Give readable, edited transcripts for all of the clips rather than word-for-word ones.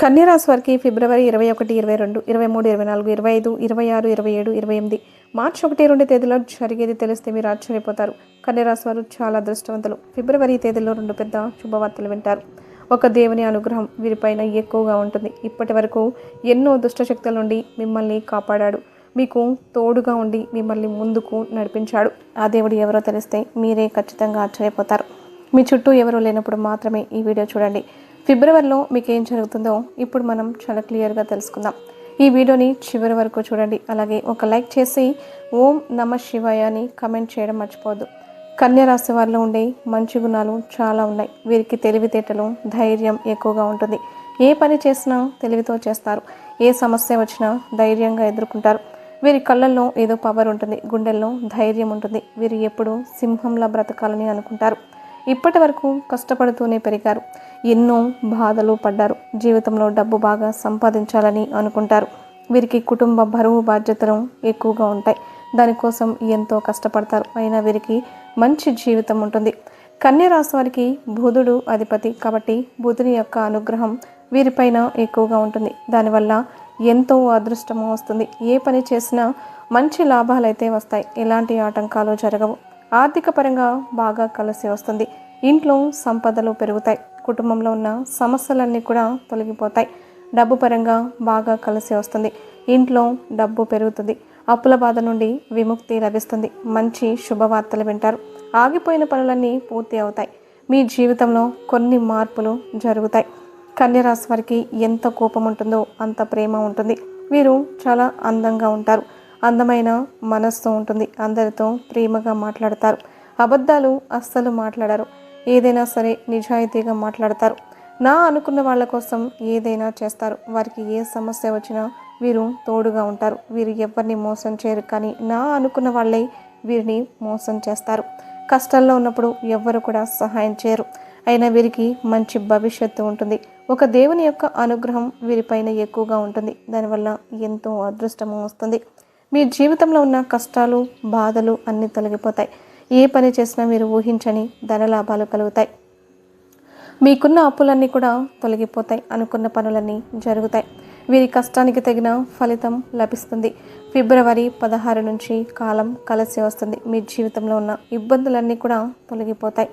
కన్యా రాశి వారికి ఫిబ్రవరి 21, 22, 23, 24, 25, 26, 27, 28 మార్చి 1, 2 తేదీలో జరిగేది తెలిస్తే మీరు ఆశ్చర్యపోతారు. కన్యా రాశి వారు చాలా అదృష్టవంతులు. ఫిబ్రవరి తేదీలో 2 పెద్ద శుభవార్తలు వింటారు. ఒక దేవుని అనుగ్రహం వీరిపైన ఎక్కువగా ఉంటుంది. ఇప్పటి వరకు ఎన్నో దుష్టశక్తుల నుండి మిమ్మల్ని కాపాడాడు. మీకు తోడుగా ఉండి మిమ్మల్ని ముందుకు నడిపించాడు. ఆ దేవుడు ఎవరో తెలిస్తే మీరే ఖచ్చితంగా ఆశ్చర్యపోతారు. మీ చుట్టూ ఎవరూ లేనప్పుడు మాత్రమే ఈ వీడియో చూడండి. ఫిబ్రవరిలో మీకు ఏం జరుగుతుందో ఇప్పుడు మనం చాలా క్లియర్గా తెలుసుకుందాం. ఈ వీడియోని చివరి వరకు చూడండి. అలాగే ఒక లైక్ చేసి ఓం నమ శివాయ అని కమెంట్ చేయడం మర్చిపోవద్దు. కన్యా రాశి వారిలో ఉండే మంచి గుణాలు చాలా ఉన్నాయి. వీరికి తెలివితేటలు, ధైర్యం ఎక్కువగా ఉంటుంది. ఏ పని చేసినా తెలివితో చేస్తారు. ఏ సమస్య వచ్చినా ధైర్యంగా ఎదుర్కొంటారు. వీరి కళ్ళల్లో ఏదో పవర్ ఉంటుంది, గుండెల్లో ధైర్యం ఉంటుంది. వీరు ఎప్పుడూ సింహంలా బ్రతకాలని అనుకుంటారు. ఇప్పటి వరకు కష్టపడుతూనే పెరిగారు. ఎన్నో బాధలు పడ్డారు. జీవితంలో డబ్బు బాగా సంపాదించాలని అనుకుంటారు. వీరికి కుటుంబ బరువు బాధ్యతలు ఎక్కువగా ఉంటాయి. దానికోసం ఎంతో కష్టపడతారు. అయినా వీరికి మంచి జీవితం ఉంటుంది. కన్యా రాశి వారికి బుధుడు అధిపతి కాబట్టి బుధుని యొక్క అనుగ్రహం వీరిపైన ఎక్కువగా ఉంటుంది. దానివల్ల ఎంతో అదృష్టము వస్తుంది. ఏ పని చేసినా మంచి లాభాలు అయితే వస్తాయి. ఎలాంటి ఆటంకాలు జరగవు. ఆర్థిక పరంగా బాగా కలిసి వస్తుంది. ఇంట్లో సంపదలు పెరుగుతాయి. కుటుంబంలో ఉన్న సమస్యలన్నీ కూడా తొలగిపోతాయి. డబ్బు పరంగా బాగా కలిసి వస్తుంది. ఇంట్లో డబ్బు పెరుగుతుంది. అప్పుల బాధ నుండి విముక్తి లభిస్తుంది. మంచి శుభవార్తలు వింటారు. ఆగిపోయిన పనులన్నీ పూర్తి అవుతాయి. మీ జీవితంలో కొన్ని మార్పులు జరుగుతాయి. కన్యా రాశి వారికి ఎంత కోపం ఉంటుందో అంత ప్రేమ ఉంటుంది. వీరు చాలా అందంగా ఉంటారు. అందమైన మనస్సు ఉంటుంది. అందరితో ప్రేమగా మాట్లాడతారు. అబద్ధాలు అస్సలు మాట్లాడరు. ఏదైనా సరే నిజాయితీగా మాట్లాడతారు. నా అనుకున్న వాళ్ళ కోసం ఏదైనా చేస్తారు. వారికి ఏ సమస్య వచ్చినా వీరు తోడుగా ఉంటారు. వీరు ఎవరిని మోసం చేయరు. కానీ నా అనుకున్న వాళ్ళే వీరిని మోసం చేస్తారు. కష్టాల్లో ఉన్నప్పుడు ఎవ్వరు కూడా సహాయం చేయరు. అయినా వీరికి మంచి భవిష్యత్తు ఉంటుంది. ఒక దేవుని యొక్క అనుగ్రహం వీరిపైన ఎక్కువగా ఉంటుంది. దానివల్ల ఎంతో అదృష్టము వస్తుంది. మీ జీవితంలో ఉన్న కష్టాలు, బాధలు అన్నీ తొలగిపోతాయి. ఏ పని చేసినా మీరు ఊహించని ధనలాభాలు కలుగుతాయి. మీకున్న అప్పులన్నీ కూడా తొలగిపోతాయి. అనుకున్న పనులన్నీ జరుగుతాయి. వీరి కష్టానికి తగిన ఫలితం లభిస్తుంది. ఫిబ్రవరి 16 నుంచి కాలం కలిసి వస్తుంది. మీ జీవితంలో ఉన్న ఇబ్బందులన్నీ కూడా తొలగిపోతాయి.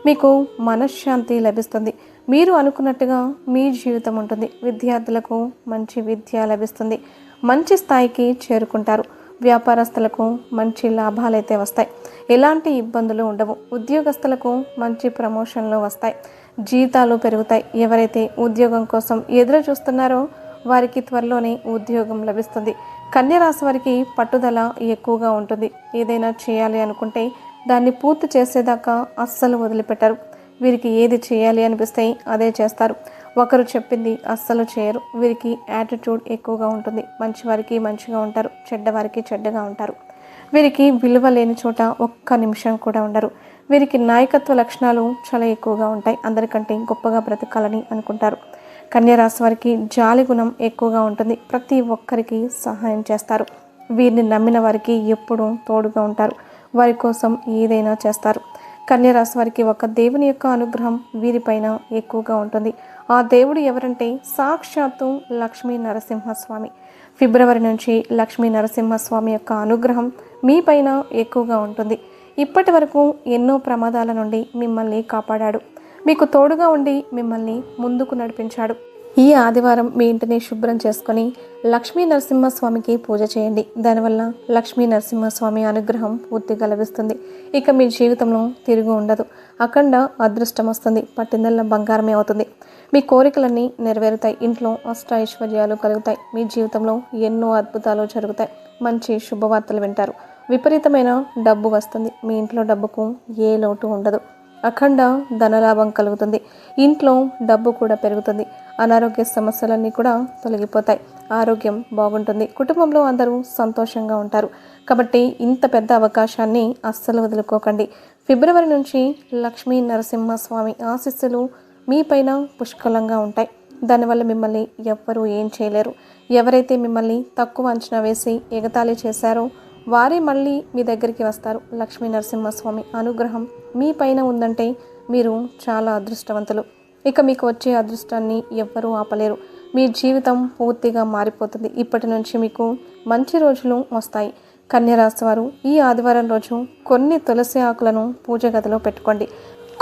మీకు మనశ్శాంతి లభిస్తుంది. మీరు అనుకున్నట్టుగా మీ జీవితం ఉంటుంది. విద్యార్థులకు మంచి విద్య లభిస్తుంది. మంచి స్థాయికి చేరుకుంటారు. వ్యాపారస్తులకు మంచి లాభాలైతే వస్తాయి. ఎలాంటి ఇబ్బందులు ఉండవు. ఉద్యోగస్తులకు మంచి ప్రమోషన్లు వస్తాయి. జీతాలు పెరుగుతాయి. ఎవరైతే ఉద్యోగం కోసం ఎదురు చూస్తున్నారో వారికి త్వరలోనే ఉద్యోగం లభిస్తుంది. కన్యా రాశి వారికి పట్టుదల ఎక్కువగా ఉంటుంది. ఏదైనా చేయాలి అనుకుంటే దాన్ని పూర్తి చేసేదాకా అస్సలు వదిలిపెట్టరు. వీరికి ఏది చేయాలి అనిపిస్తే అదే చేస్తారు. ఒకరు చెప్పింది అస్సలు చేయరు. వీరికి యాటిట్యూడ్ ఎక్కువగా ఉంటుంది. మంచివారికి మంచిగా ఉంటారు. చెడ్డవారికి చెడ్డగా ఉంటారు. వీరికి విలువ లేని చోట ఒక్క నిమిషం కూడా ఉండరు. వీరికి నాయకత్వ లక్షణాలు చాలా ఎక్కువగా ఉంటాయి. అందరికంటే గొప్పగా బ్రతకాలని అనుకుంటారు. కన్యా రాశి వారికి జాలి గుణం ఎక్కువగా ఉంటుంది. ప్రతి ఒక్కరికి సహాయం చేస్తారు. వీరిని నమ్మిన వారికి ఎప్పుడూ తోడుగా ఉంటారు. వారి కోసం ఏదైనా చేస్తారు. కన్యా రాశి వారికి ఒక దేవుని యొక్క అనుగ్రహం వీరిపైన ఎక్కువగా ఉంటుంది. ఆ దేవుడు ఎవరంటే సాక్షాత్తు లక్ష్మీ నరసింహస్వామి. ఫిబ్రవరి నుంచి లక్ష్మీ నరసింహస్వామి యొక్క అనుగ్రహం మీపైన ఎక్కువగా ఉంటుంది. ఇప్పటి వరకు ఎన్నో ప్రమాదాల నుండి మిమ్మల్ని కాపాడాడు. మీకు తోడుగా ఉండి మిమ్మల్ని ముందుకు నడిపించాడు. ఈ ఆదివారం మీ ఇంటిని శుభ్రం చేసుకొని లక్ష్మీ నరసింహస్వామికి పూజ చేయండి. దానివల్ల లక్ష్మీ నరసింహస్వామి అనుగ్రహం పూర్తిగా లభిస్తుంది. ఇక మీ జీవితంలో తిరుగు ఉండదు. అఖండ అదృష్టం వస్తుంది. పట్టిందల్ల బంగారమే అవుతుంది. మీ కోరికలన్నీ నెరవేరుతాయి. ఇంట్లో అష్ట ఐశ్వర్యాలు కలుగుతాయి. మీ జీవితంలో ఎన్నో అద్భుతాలు జరుగుతాయి. మంచి శుభవార్తలు వింటారు. విపరీతమైన డబ్బు వస్తుంది. మీ ఇంట్లో డబ్బుకు ఏ లోటు ఉండదు. అఖండ ధనలాభం కలుగుతుంది. ఇంట్లో డబ్బు కూడా పెరుగుతుంది. అనారోగ్య సమస్యలన్నీ కూడా తొలగిపోతాయి. ఆరోగ్యం బాగుంటుంది. కుటుంబంలో అందరూ సంతోషంగా ఉంటారు. కాబట్టి ఇంత పెద్ద అవకాశాన్ని అస్సలు వదులుకోకండి. ఫిబ్రవరి నుంచి లక్ష్మీ నరసింహస్వామి ఆశీస్సులు మీపైన పుష్కలంగా ఉంటాయి. దానివల్ల మిమ్మల్ని ఎవ్వరూ ఏం చేయలేరు. ఎవరైతే మిమ్మల్ని తక్కువ అంచనా వేసి ఎగతాళి చేశారో వారే మళ్ళీ మీ దగ్గరికి వస్తారు. లక్ష్మీ నరసింహస్వామి అనుగ్రహం మీ పైన ఉందంటే మీరు చాలా అదృష్టవంతులు. ఇక మీకు వచ్చే అదృష్టాన్ని ఎవ్వరూ ఆపలేరు. మీ జీవితం పూర్తిగా మారిపోతుంది. ఇప్పటి నుంచి మీకు మంచి రోజులు వస్తాయి. కన్య రాశి వారు ఈ ఆదివారం రోజు కొన్ని తులసి ఆకులను పూజ గదిలో పెట్టుకోండి.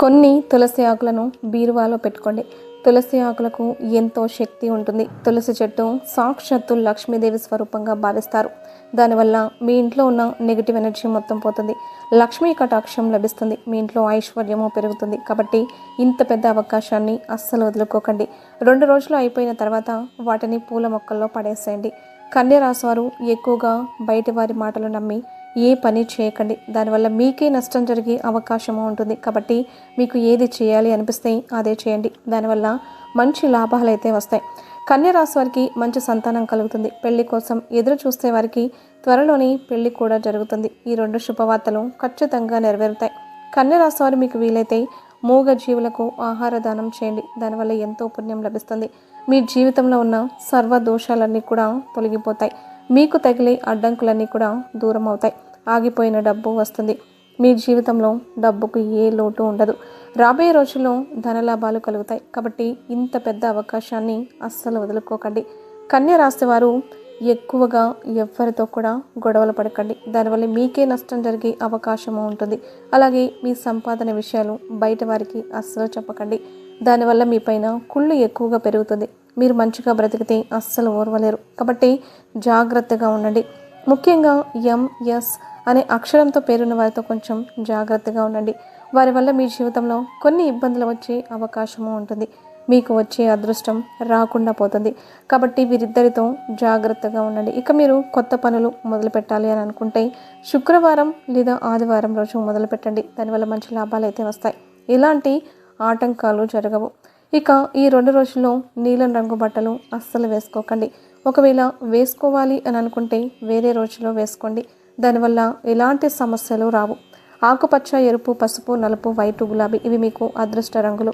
కొన్ని తులసి ఆకులను బీరువాలో పెట్టుకోండి. తులసి ఆకులకు ఎంతో శక్తి ఉంటుంది. తులసి చెట్టు సాక్షాత్తు లక్ష్మీదేవి స్వరూపంగా భావిస్తారు. దానివల్ల మీ ఇంట్లో ఉన్న నెగిటివ్ ఎనర్జీ మొత్తం పోతుంది. లక్ష్మీ కటాక్షం లభిస్తుంది. మీ ఇంట్లో ఐశ్వర్యము పెరుగుతుంది. కాబట్టి ఇంత పెద్ద అవకాశాన్ని అస్సలు వదులుకోకండి. 2 రోజులు అయిపోయిన తర్వాత వాటిని పూల మొక్కల్లో పడేసేయండి. కన్య రాశి వారు ఎక్కువగా బయట వారి మాటలు నమ్మి ఏ పని చేయకండి. దానివల్ల మీకే నష్టం జరిగే అవకాశము ఉంటుంది. కాబట్టి మీకు ఏది చేయాలి అనిపిస్తే అదే చేయండి. దానివల్ల మంచి లాభాలు అయితే వస్తాయి. కన్య రాశి వారికి మంచి సంతానం కలుగుతుంది. పెళ్లి కోసం ఎదురు చూసే వారికి త్వరలోనే పెళ్లి కూడా జరుగుతుంది. ఈ 2 శుభవార్తలు ఖచ్చితంగా నెరవేరుతాయి. కన్య రాశి వారు మీకు వీలైతే మూగ జీవులకు ఆహార దానం చేయండి. దానివల్ల ఎంతో పుణ్యం లభిస్తుంది. మీ జీవితంలో ఉన్న సర్వ దోషాలన్నీ కూడా తొలగిపోతాయి. మీకు తగిలే అడ్డంకులన్నీ కూడా దూరం అవుతాయి. ఆగిపోయిన డబ్బు వస్తుంది. మీ జీవితంలో డబ్బుకు ఏ లోటు ఉండదు. రాబోయే రోజుల్లో ధనలాభాలు కలుగుతాయి. కాబట్టి ఇంత పెద్ద అవకాశాన్ని అస్సలు వదులుకోకండి. కన్య రాశి వారు ఎక్కువగా ఎవ్వరితో కూడా గొడవలు పడకండి. దానివల్ల మీకే నష్టం జరిగే అవకాశము ఉంటుంది. అలాగే మీ సంపాదన విషయాలు బయట వారికి అస్సలు చెప్పకండి. దానివల్ల మీ పైన కుళ్ళు ఎక్కువగా పెరుగుతుంది. మీరు మంచిగా బ్రతికితే అస్సలు ఓర్వలేరు. కాబట్టి జాగ్రత్తగా ఉండండి. ముఖ్యంగా ఎంఎస్ అనే అక్షరంతో పేరున్న వారితో కొంచెం జాగ్రత్తగా ఉండండి. వారి వల్ల మీ జీవితంలో కొన్ని ఇబ్బందులు వచ్చే అవకాశము ఉంటుంది. మీకు వచ్చే అదృష్టం రాకుండా పోతుంది. కాబట్టి వీరిద్దరితో జాగ్రత్తగా ఉండండి. ఇక మీరు కొత్త పనులు మొదలు పెట్టాలి అని అనుకుంటే శుక్రవారం లేదా ఆదివారం రోజు మొదలు పెట్టండి. దానివల్ల మంచి లాభాలు అయితే వస్తాయి. ఎలాంటి ఆటంకాలు జరగవు. ఇక ఈ 2 రోజుల్లో నీలం రంగు బట్టలు అస్సలు వేసుకోకండి. ఒకవేళ వేసుకోవాలి అని అనుకుంటే వేరే రోజులో వేసుకోండి. దానివల్ల ఎలాంటి సమస్యలు రావు. ఆకుపచ్చ, ఎరుపు, పసుపు, నలుపు, వైటు, గులాబీ ఇవి మీకు అదృష్ట రంగులు.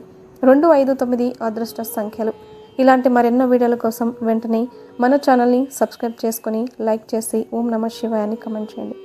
2, 5, 9 అదృష్ట సంఖ్యలు. ఇలాంటి మరెన్నో వీడియోల కోసం వెంటనే మన ఛానల్ని సబ్స్క్రైబ్ చేసుకొని లైక్ చేసి ఓం నమః శివాయ అని కామెంట్ చేయండి.